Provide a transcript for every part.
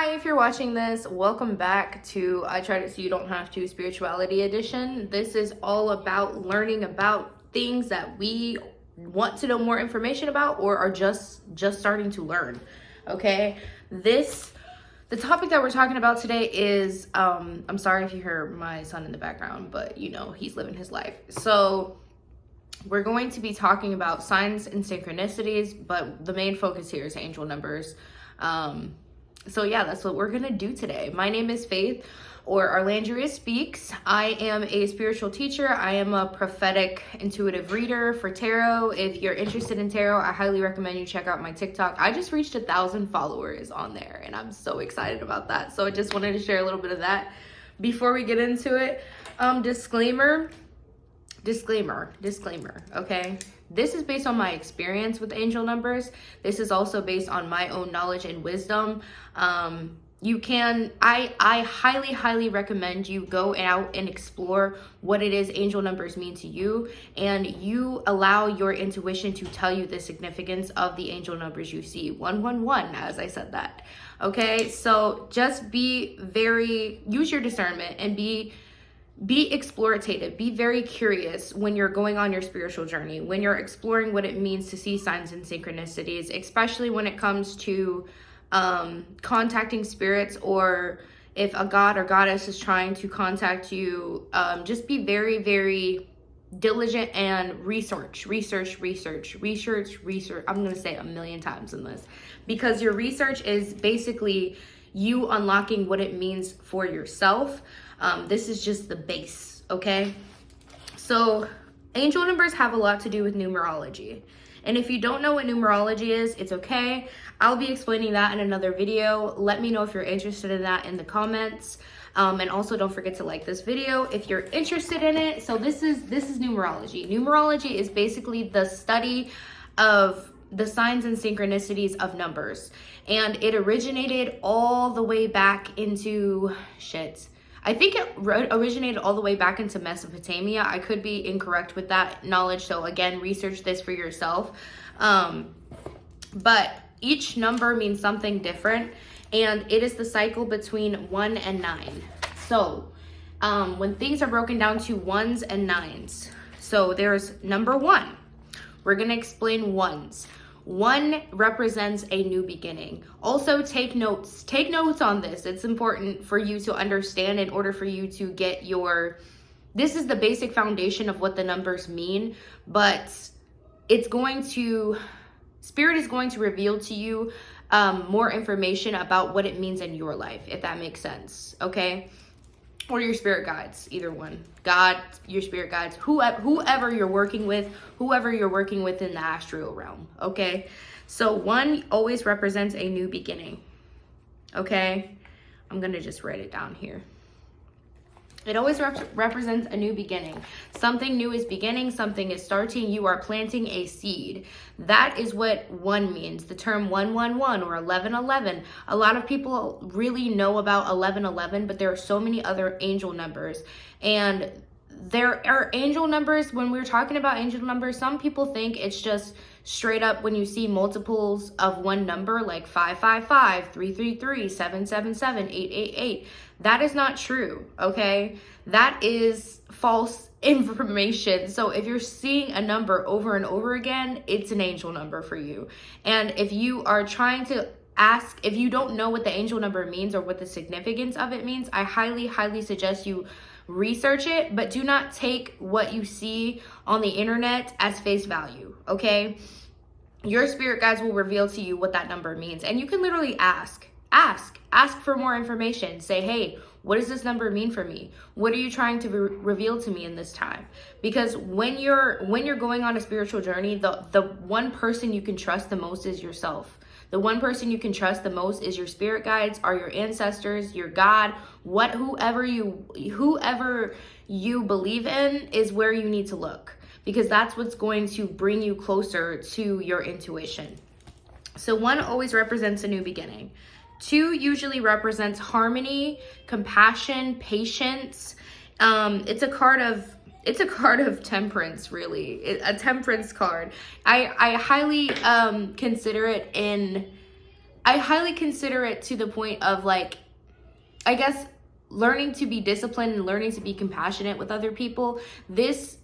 Hi, if you're watching this, welcome back to I Tried It So You Don't Have To Spirituality Edition. This is all about learning about things that we want to know more information about or are just starting to learn. Okay? The topic that we're talking about today is I'm sorry if you hear my son in the background, but you know, he's living his life. So we're going to be talking about signs and synchronicities, but the main focus here is angel numbers. So yeah, that's what we're gonna do today. My name is Faith, or Arlandria Speaks. I am a spiritual teacher. I am a prophetic intuitive reader for tarot. If you're interested in tarot, I highly recommend you check out my TikTok. I just reached 1,000 followers on there, and I'm so excited about that. So I just wanted to share a little bit of that before we get into it. Disclaimer, okay? This is based on my experience with angel numbers. This is also based on my own knowledge and wisdom. I highly recommend you go out and explore what it is angel numbers mean to you, and you allow your intuition to tell you the significance of the angel numbers you see. 111, as I said that. Okay, so just use your discernment and be explorative, be very curious when you're going on your spiritual journey, when you're exploring what it means to see signs and synchronicities, especially when it comes to contacting spirits, or if a god or goddess is trying to contact you. Just be very diligent and research. I'm going to say it 1,000,000 times in this, because your research is basically you unlocking what it means for yourself. This is just the base, okay? So angel numbers have a lot to do with numerology. And if you don't know what numerology is, it's okay. I'll be explaining that in another video. Let me know if you're interested in that in the comments. And also don't forget to like this video if you're interested in it. So this is numerology. Numerology is basically the study of the signs and synchronicities of numbers. And it originated all the way back into I think it originated all the way back into Mesopotamia. I could be incorrect with that knowledge, so again, research this for yourself. But each number means something different, and it is the cycle between 1 and 9. So when things are broken down to 1s and 9s, so there's number 1. We're gonna explain 1s. 1 represents a new beginning. Also, take notes on this. It's important for you to understand in order for you to get this is the basic foundation of what the numbers mean, but Spirit is going to reveal to you more information about what it means in your life, if that makes sense, okay? Or your spirit guides, either one. God, your spirit guides, whoever you're working with in the astral realm, okay? So 1 always represents a new beginning, okay? I'm gonna just write it down here. It always represents a new beginning. Something new is beginning, something is starting, you are planting a seed. That is what 1 means. The term 111 or 1111. A lot of people really know about 1111, but there are so many other angel numbers. And there are angel numbers, when we're talking about angel numbers, some people think it's just straight up when you see multiples of one number, like 555, 333, 777, 888. That is not true, okay? That is false information. So if you're seeing a number over and over again, it's an angel number for you. And if you are trying to if you don't know what the angel number means or what the significance of it means, I highly suggest you research it, but do not take what you see on the internet as face value, okay? Your spirit guides will reveal to you what that number means, and you can literally ask for more information. Say, hey, what does this number mean for me? What are you trying to reveal to me in this time? Because when you're going on a spiritual journey, the one person you can trust the most is yourself. The one person you can trust the most is your spirit guides, are your ancestors, your God, whoever you believe in is where you need to look, because that's what's going to bring you closer to your intuition. So 1 always represents a new beginning. 2 usually represents harmony, compassion, patience. It's a card of temperance, really. A temperance card. I highly consider it in I highly consider it to the point of like, I guess, learning to be disciplined and learning to be compassionate with other people. This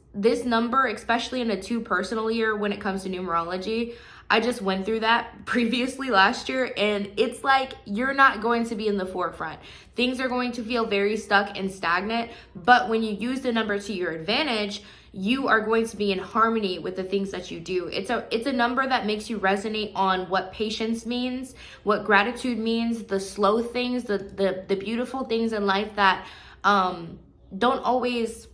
number, especially in a 2 personal year when it comes to numerology, I just went through that previously last year, and it's like you're not going to be in the forefront. Things are going to feel very stuck and stagnant, but when you use the number to your advantage, you are going to be in harmony with the things that you do. It's a number that makes you resonate on what patience means, what gratitude means, the slow things, the beautiful things in life that don't always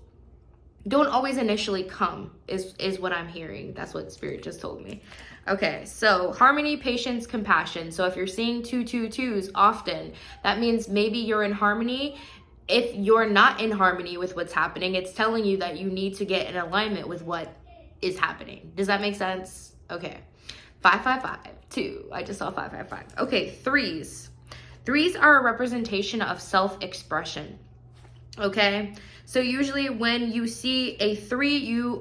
initially come, is what I'm hearing. That's what Spirit just told me. Okay, so harmony, patience, compassion. So if you're seeing 222s often, that means maybe you're in harmony. If you're not in harmony with what's happening, it's telling you that you need to get in alignment with what is happening. Does that make sense? Okay. 555, 2. I just saw 555. Okay, 3s. 3s are a representation of self-expression. Okay, so usually when you see a 3, you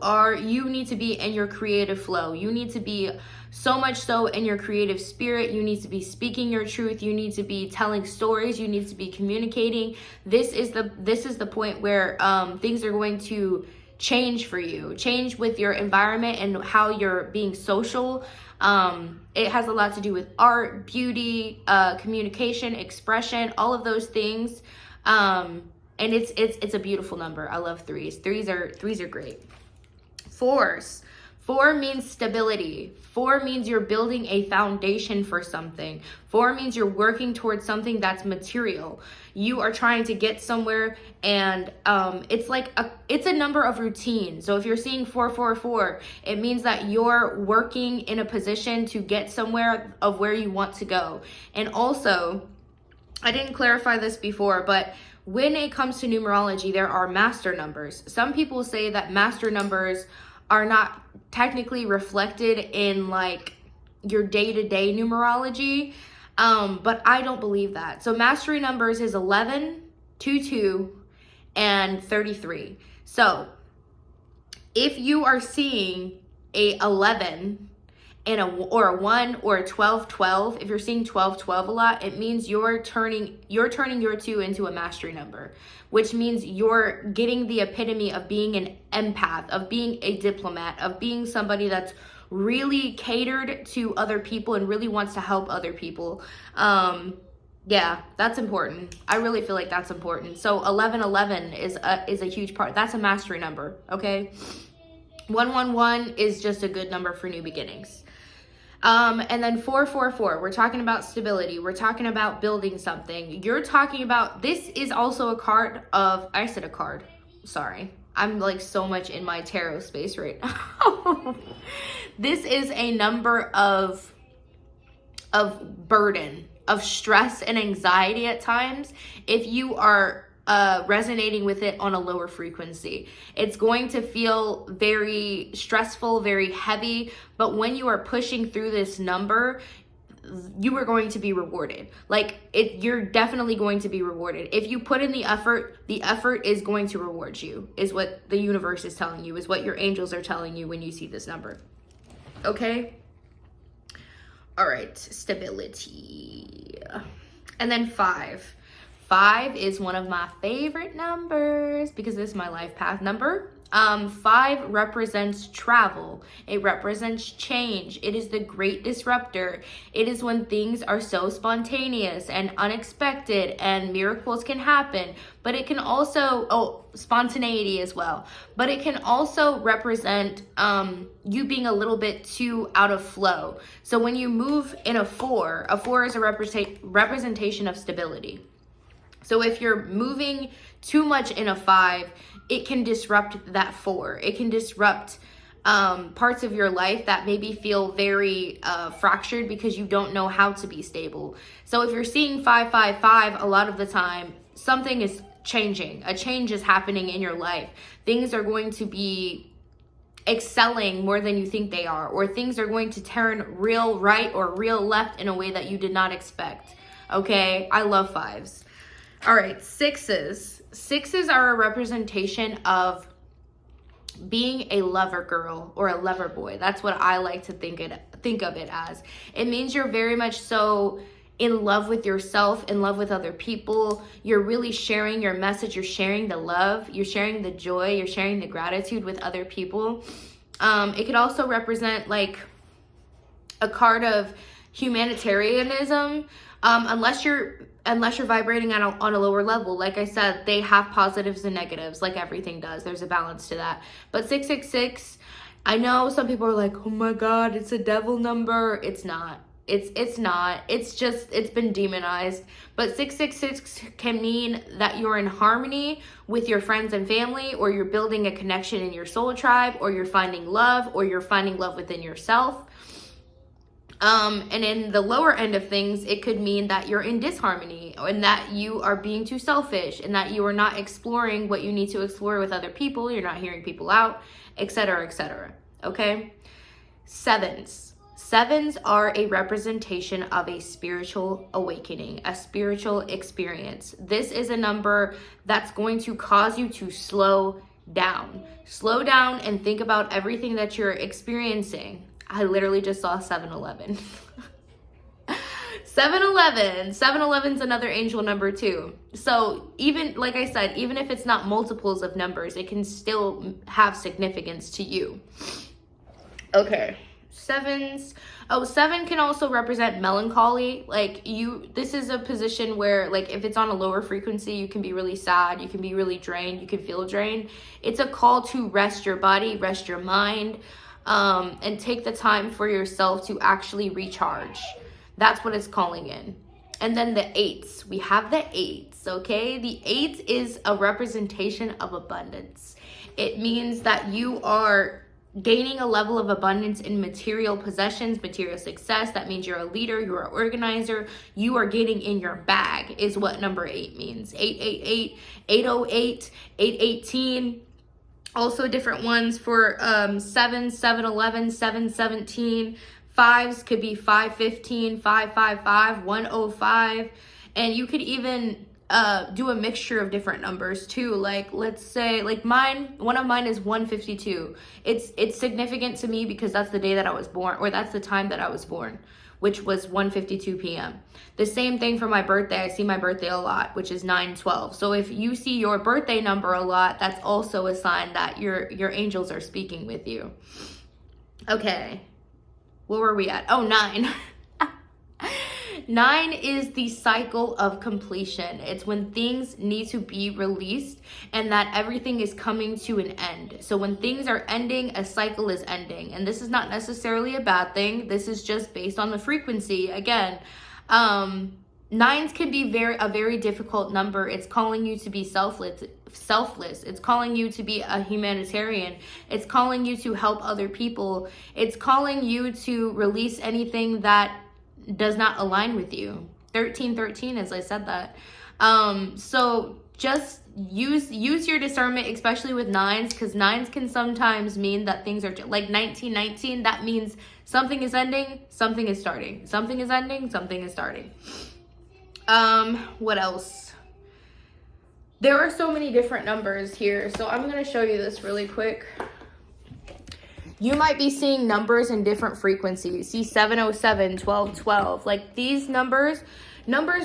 need to be in your creative flow. You need to be so much so in your creative spirit. You need to be speaking your truth. You need to be telling stories. You need to be communicating. This is the point where things are going to change for you. Change with your environment and how you're being social. It has a lot to do with art, beauty, communication, expression, all of those things. And it's a beautiful number. I love 3s. 3s are great. 4s. 4 means stability. 4 means you're building a foundation for something. 4 means you're working towards something that's material. You are trying to get somewhere, and it's a number of routine. So if you're seeing 444, it means that you're working in a position to get somewhere of where you want to go. And also, I didn't clarify this before, but when it comes to numerology, there are master numbers. Some people say that master numbers are not technically reflected in like your day-to-day numerology, but I don't believe that. So mastery numbers is 11, 22, and 33. So if you are seeing a 11 and or a 1 or a 12-12, if you're seeing 12-12 a lot, it means you're turning your 2 into a mastery number, which means you're getting the epitome of being an empath, of being a diplomat, of being somebody that's really catered to other people and really wants to help other people. Yeah, that's important. I really feel like that's important. So 1111 is a huge part. That's a mastery number, okay? 111 is just a good number for new beginnings. And then 444, we're talking about stability. We're talking about building something. You're talking about, this is also a card of, I said a card, sorry. I'm like so much in my tarot space right now. This is a number of burden, of stress and anxiety at times. If you are resonating with it on a lower frequency, it's going to feel very stressful, very heavy. But when you are pushing through this number, you are going to be rewarded. You're definitely going to be rewarded. If you put in the effort is going to reward you, is what the universe is telling you, is what your angels are telling you when you see this number. Okay? All right, stability. And then 5. 5 is one of my favorite numbers because this is my life path number. 5 represents travel. It represents change. It is the great disruptor. It is when things are so spontaneous and unexpected and miracles can happen. But it can also, spontaneity as well. But it can also represent you being a little bit too out of flow. So when you move in a 4 is a representation of stability. So if you're moving too much in a 5, it can disrupt that 4. It can disrupt parts of your life that maybe feel very fractured because you don't know how to be stable. So if you're seeing 555, a lot of the time, something is changing. A change is happening in your life. Things are going to be excelling more than you think they are, or things are going to turn real right or real left in a way that you did not expect. Okay? I love 5s. All right, 6s. 6s are a representation of being a lover girl or a lover boy. That's what I like to think of it as. It means you're very much so in love with yourself, in love with other people. You're really sharing your message. You're sharing the love. You're sharing the joy. You're sharing the gratitude with other people. It could also represent like a card of humanitarianism, unless you're vibrating on a lower level. Like I said, they have positives and negatives, like everything does. There's a balance to that. But 666, I know some people are like, oh my God, it's a devil number. It's not. It's not. It's just, it's been demonized. But 666 can mean that you're in harmony with your friends and family, or you're building a connection in your soul tribe, or you're finding love, or you're finding love within yourself. And in the lower end of things, it could mean that you're in disharmony, and that you are being too selfish, and that you are not exploring what you need to explore with other people. You're not hearing people out, etc., etc. Okay? Sevens are a representation of a spiritual awakening, a spiritual experience. This is a number that's going to cause you to slow down. Slow down and think about everything that you're experiencing. I literally just saw 7-Eleven. 7-Eleven. 7-Eleven's another angel number too. So even, like I said, even if it's not multiples of numbers, it can still have significance to you. Okay. Sevens. Oh, 7 can also represent melancholy. Like this is a position where, like, if it's on a lower frequency, you can be really sad, you can be really drained, you can feel drained. It's a call to rest your body, rest your mind, and take the time for yourself to actually recharge. That's what it's calling in. And then the 8s. We have the 8s, okay? The 8 is a representation of abundance. It means that you are gaining a level of abundance in material possessions, material success. That means you're a leader, you're an organizer, you are getting in your bag is what number 8 means. 888, 808, 818. Also different ones for 7, 711, 717. 5s could be 515, 555, 105. And you could even do a mixture of different numbers too. Like, let's say, like one of mine is 152. It's significant to me because that's the day that I was born, or that's the time that I was born, which was 1:52 p.m. The same thing for my birthday. I see my birthday a lot, which is 9/12. So if you see your birthday number a lot, that's also a sign that your angels are speaking with you. Okay. Where were we at? Oh, 9. 9 is the cycle of completion. It's when things need to be released and that everything is coming to an end. So when things are ending, a cycle is ending. And this is not necessarily a bad thing. This is just based on the frequency. Again, 9s can be a very difficult number. It's calling you to be selfless. It's calling you to be a humanitarian. It's calling you to help other people. It's calling you to release anything that does not align with you. 1313, as I said that. So just use your discernment, especially with 9s, because 9s can sometimes mean that things are like 1919. That means something is ending, something is starting. Something is ending, something is starting. What else? There are so many different numbers here, so I'm going to show you this really quick. You might be seeing numbers in different frequencies. See 707, 1212. Like these numbers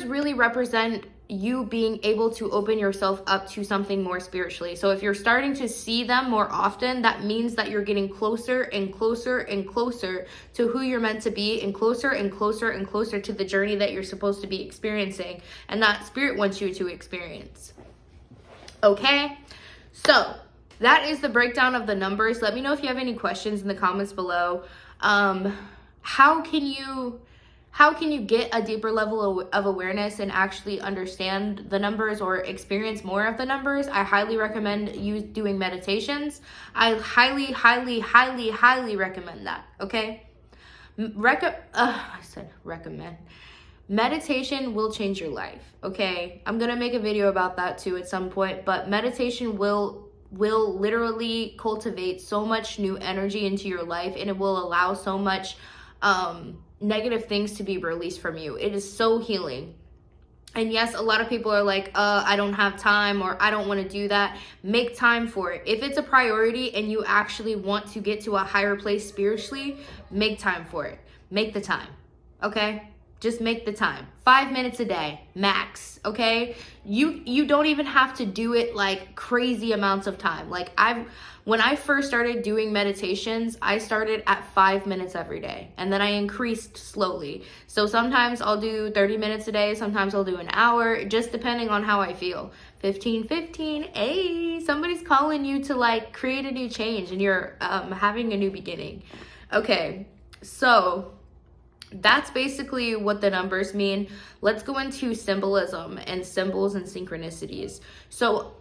really represent you being able to open yourself up to something more spiritually. So if you're starting to see them more often, that means that you're getting closer and closer and closer to who you're meant to be, and closer and closer and closer to the journey that you're supposed to be experiencing and that spirit wants you to experience. Okay? So that is the breakdown of the numbers. Let me know if you have any questions in the comments below. How can you get a deeper level of awareness and actually understand the numbers or experience more of the numbers? I highly recommend you doing meditations. I highly, highly, highly, highly recommend that. Okay? I said recommend. Meditation will change your life. Okay? I'm gonna make a video about that too at some point, but meditation will literally cultivate so much new energy into your life, and it will allow so much negative things to be released from you. It is so healing. And yes, a lot of people are like, I don't have time, or I don't want to do that. Make time for it. If it's a priority and you actually want to get to a higher place spiritually, make time for it. Make the time. Okay? Just make the time. 5 minutes a day, max, okay? You don't even have to do it like crazy amounts of time. Like when I first started doing meditations, I started at 5 minutes every day, and then I increased slowly. So sometimes I'll do 30 minutes a day, sometimes I'll do an hour, just depending on how I feel. 15, hey, somebody's calling you to like create a new change, and you're having a new beginning. Okay, so that's basically what the numbers mean. Let's go into symbolism and symbols and synchronicities. So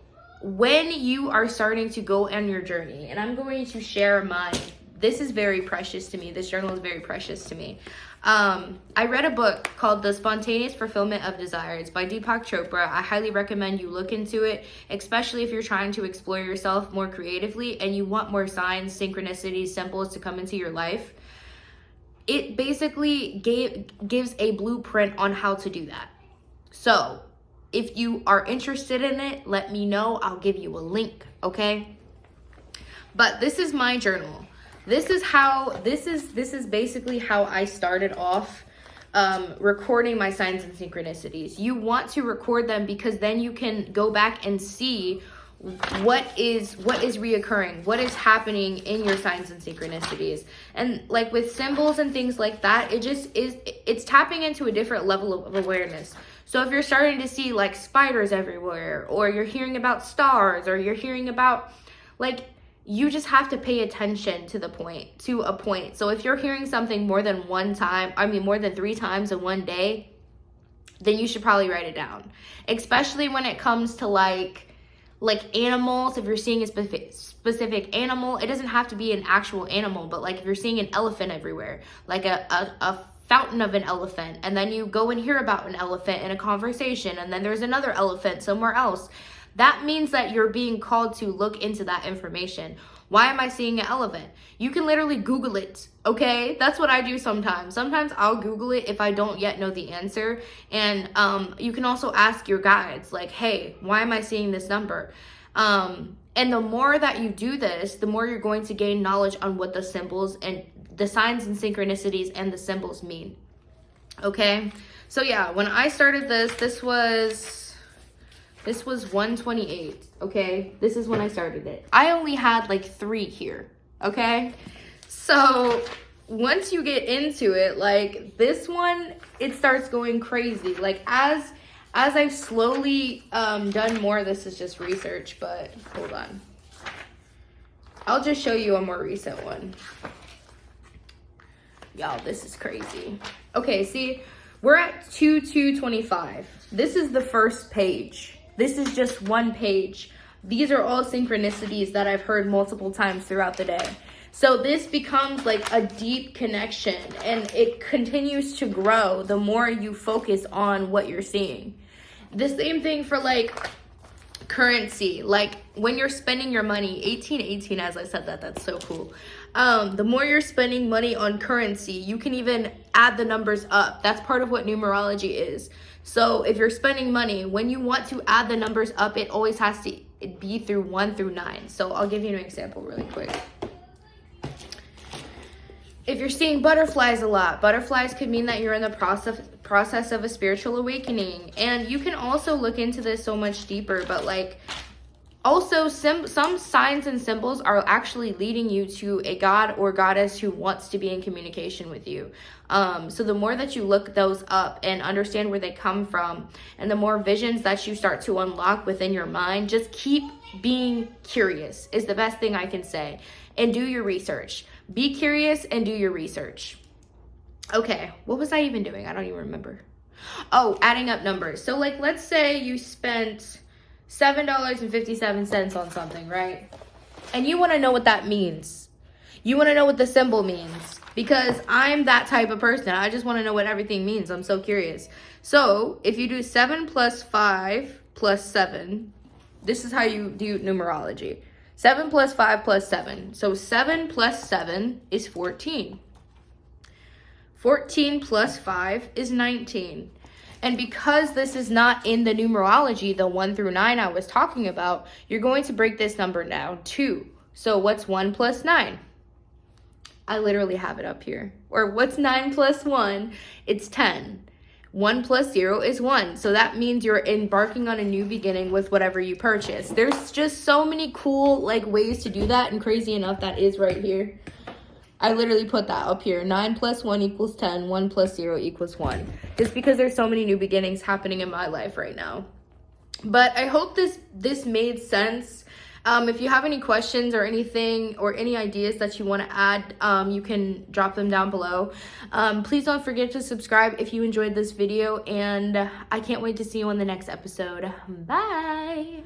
when you are starting to go on your journey, and I'm going to share mine. This is very precious to me. This journal is very precious to me. I read a book called The Spontaneous Fulfillment of Desire. It's by Deepok Chopra. I highly recommend you look into it, especially if you're trying to explore yourself more creatively and you want more signs, synchronicities, symbols to come into your life. It basically gives a blueprint on how to do that. So if you are interested in it, let me know. I'll give you a link, okay? But this is my journal. This is basically how I started off recording my signs and synchronicities. You want to record them because then you can go back and see what is reoccurring, what is happening in your signs and synchronicities. And like with symbols and things like that, it's tapping into a different level of awareness. So if you're starting to see like spiders everywhere, or you're hearing about stars, or you're hearing about like, you just have to pay attention to a point. So if you're hearing something more than 3 times in one day, then you should probably write it down. Especially when it comes to like animals. If you're seeing a specific animal, it doesn't have to be an actual animal, but like if you're seeing an elephant everywhere, like a fountain of an elephant, and then you go and hear about an elephant in a conversation, and then there's another elephant somewhere else, that means that you're being called to look into that information. Why am I seeing an elephant? You can literally Google it, okay? That's what I do sometimes. Sometimes I'll Google it if I don't yet know the answer. And you can also ask your guides, like, hey, why am I seeing this number? And the more that you do this, the more you're going to gain knowledge on what the symbols and the signs and synchronicities and the symbols mean, okay? So yeah, when I started this was 128, okay? This is when I started it. I only had like 3 here, okay? So once you get into it, like this one, it starts going crazy. Like as I've slowly done more, this is just research, but hold on. I'll just show you a more recent one. Y'all, this is crazy. Okay, see, we're at 2225. This is the first page. This is just one page. These are all synchronicities that I've heard multiple times throughout the day. So this becomes like a deep connection, and it continues to grow the more you focus on what you're seeing. The same thing for like currency. Like when you're spending your money, 1818, as I said that's so cool. The more you're spending money on currency, you can even add the numbers up. That's part of what numerology is. So if you're spending money, when you want to add the numbers up, it always has to be through 1 through 9. So I'll give you an example really quick. If you're seeing butterflies a lot, butterflies could mean that you're in the process of a spiritual awakening. And you can also look into this so much deeper, but like also some signs and symbols are actually leading you to a god or goddess who wants to be in communication with you. So the more that you look those up and understand where they come from, and the more visions that you start to unlock within your mind, just keep being curious is the best thing I can say. And do your research. Be curious and do your research. Okay, what was I even doing? I don't even remember. Oh, adding up numbers. So like, let's say you spent $7.57 on something, right? And you want to know what that means. You want to know what the symbol means, because I'm that type of person. I just want to know what everything means. I'm so curious. So if you do 7 plus 5 plus 7, this is how you do numerology. 7 plus 5 plus 7. So 7 plus 7 is 14. 14 plus 5 is 19. And because this is not in the numerology, the 1 through 9 I was talking about, you're going to break this number down 2. So what's 1 plus 9? I literally have it up here. Or what's 9 plus 1? It's 10. 1 plus 0 is 1. So that means you're embarking on a new beginning with whatever you purchase. There's just so many cool like ways to do that, and crazy enough, that is right here. I literally put that up here. 9 plus 1 equals 10. 1 plus 0 equals 1. Just because there's so many new beginnings happening in my life right now. But I hope this made sense. If you have any questions or anything or any ideas that you want to add, you can drop them down below. Please don't forget to subscribe if you enjoyed this video, and I can't wait to see you on the next episode. Bye!